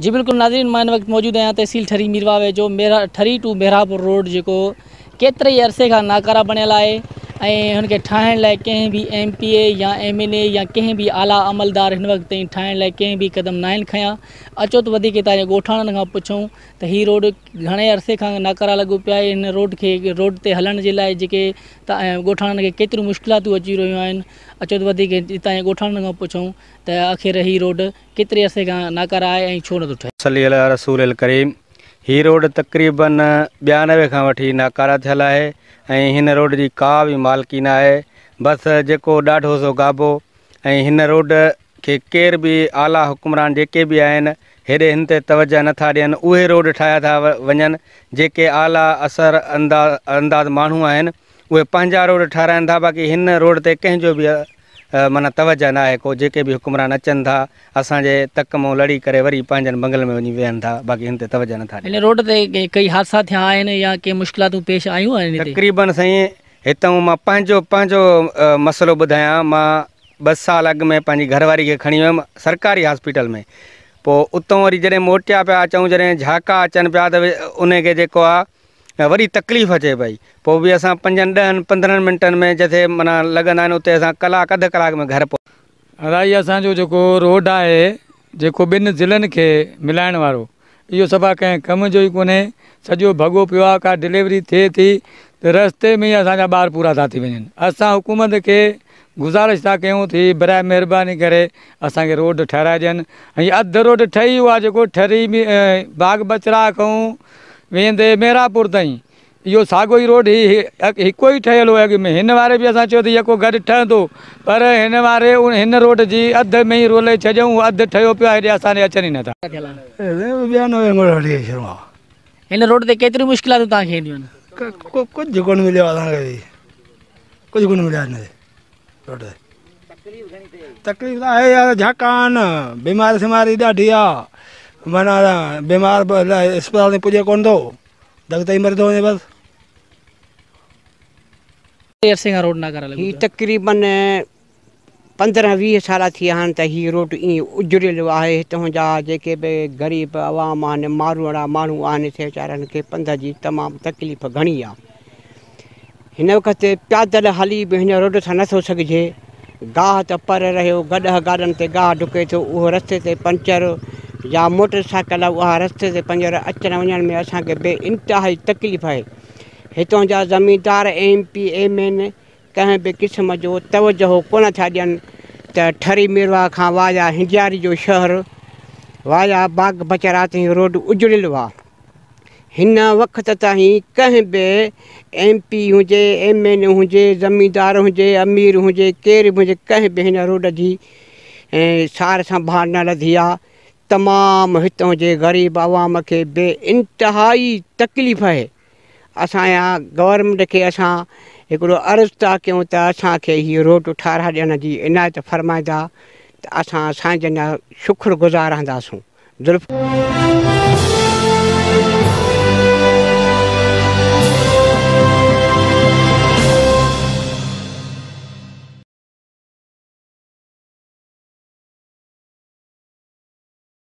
जी बिल्कुल नाज़रीन, मैं इन वक्त मौजूद आहियां तहसील ठरी मीरवावे जो ठरी टू मेहरापुर रोड जो केतरे अरसे का नाकारा बनियल है ऐं हुनखे ठाहिण लाइ कंहिं भी MPA या MNA या कंहिं भी आला अमलदार इन वक्त ताईं ठाहिण लाइ कंहिं भी कदम न आहिनि खयां। अचो त वधीक हितां जे ॻोठाणनि खां पुछूं त हीअ रोड घणे अरसे खां नाकारा लॻो पिया आहे। हिन रोड ते हलण जे लाइ जेके ॻोठाणनि खे केतिरियूं मुश्किलातूं अची रहियूं आहिनि। अचो त वधीक हितां जे ॻोठाणनि खां पुछूं त आख़िर हीअ रोड केतिरे अरसे खां नाकारा आहे ऐं छो नथो ठहे। सल्ली अला रसूल करीम। ही रोड तक़रीबन 92 खां वठी नाकारा थियल आहे ऐं हिन रोड जी का भी मालकी न आहे। बस जेको ॾाढो सो गाबो ऐं हिन रोड खे केर भी आला हुक्मरान जेके भी आहिनि हेॾे हिन ते तवजह नथा ॾियनि। उहे रोड ठाहिया था वञनि जेके आला असर अंदाज़ माण्हू आहिनि उहे पंहिंजा रोड ठाराइनि था। बाक़ी हिन रोड ते कंहिंजो भी माना तवजह न आहे। को जेके भी हुक्मरान अचनि था असांजे तक मां लड़ी करे वरी पंहिंजनि बंगल में वञी वेहनि था। बाक़ी हिन ते तवजह नथा ॾियनि। हिन रोड ते कई हादसा थिया आहिनि या के मुश्किलातूं पेश आयूं आहिनि? तक़रीबन साईं हितां मां पंहिंजो मसलो ॿुधायां। मां 2 साल अॻु में पंहिंजी घरवारी खे खणी वियुमि सरकारी हॉस्पिटल में। पोइ उतां वरी जॾहिं मोटिया पिया अचूं, जॾहिं झाका अचनि पिया त उनखे जेको आहे वरी तकलीफ़ अचे पई। पोइ बि असां 5-10-15 मिंटनि में जिथे माना लॻंदा आहिनि उते असां कलाक अधु कलाक में घर पहुच। अलाई असांजो जेको रोड आहे जेको 2 ज़िलनि खे मिलाइण वारो इहो सभा कंहिं कम जो ई कोन्हे। सॼो भॻो पियो आहे। का डिलीवरी थिए थी त रस्ते में ई असांजा ॿार पूरा था थी वञनि। असां हुकूमत खे गुज़ारिश था कयूं थी बराए महिरबानी करे असांखे रोड ठाराए ॾियनि। ऐं अधु रोड ठही वियो आहे जेको ठरी बाग बचरा खां वेंदे मेहरापुर ताईं इहो साॻियो ई रोड हिकु ई ठहियलु हो अॻु में। हिन वारे बि असां चयो त यको गॾु ठहंदो पर हिन वारे हिन रोड जी अधु में ई रोले छॾियऊं। अधु ठहियो पियो आहे हेॾे असांजे अचनि ई नथा। हिन रोड ते केतिरियूं मुश्किलातूं तव्हांखे ईंदियूं आहिनि? कुझु कोन मिलियो असांखे बि कुझु कोन मिलियो हिन रोड ते। तकलीफ़ त आहे यार, झाका आहिनि बीमारी सिमारी ॾाढी आहे। माना बीमार अस्पताल में पुॼे कोन थो, धक तई मरी थो वञे बसि। अरसे खां रोड नाकारा लॻो ही तक़रीबन 15-20 साल थी विया आहिनि त हीअ रोड ईअं उजड़ियल आहे। हितां जा जेके बि ग़रीब आवाम आहिनि, मारूअड़ा माण्हू आहिनि, हिते वीचारनि खे पंध जी तमामु तकलीफ़ घणी आहे। हिन वक़्तु पैदल हली बि हिन रोड सां नथो सघिजे। गाह त पर रहियो, गॾह गाॾनि ते गाह डुके थो, उहो रस्ते ते पंचर या मोटर साइकिल उहा रस्ते ते पंचर अचण वञण में असांखे बेइंतिहाई तकलीफ़ आहे। हितां जा ज़मीनदार MP MN कंहिं बि क़िस्म जो तवजो कोन था ॾियनि त ठरी मीरवा खां वाया हिंजियारी जो शहर वाया बाग बचरा ताईं रोड उजड़ियल आहे। हिन वक़्त ताईं कंहिं बि MP हुजे MN हुजे ज़मीनदार हुजे अमीर हुजे केर बि हुजे कंहिं बि हिन रोड जी सार संभाल न लधी आहे। तमामु हितां जे ग़रीब आवाम खे बेइंतिहाई तकलीफ़ आहे। असांजा गवर्नमेंट खे असां हिकिड़ो अर्ज़ु था कयूं त असांखे हीअ रोड ठाराए ॾियण जी इनायत फरमाईंदा त असां साईं जन जा शुक्रगुज़ार रहंदासूं।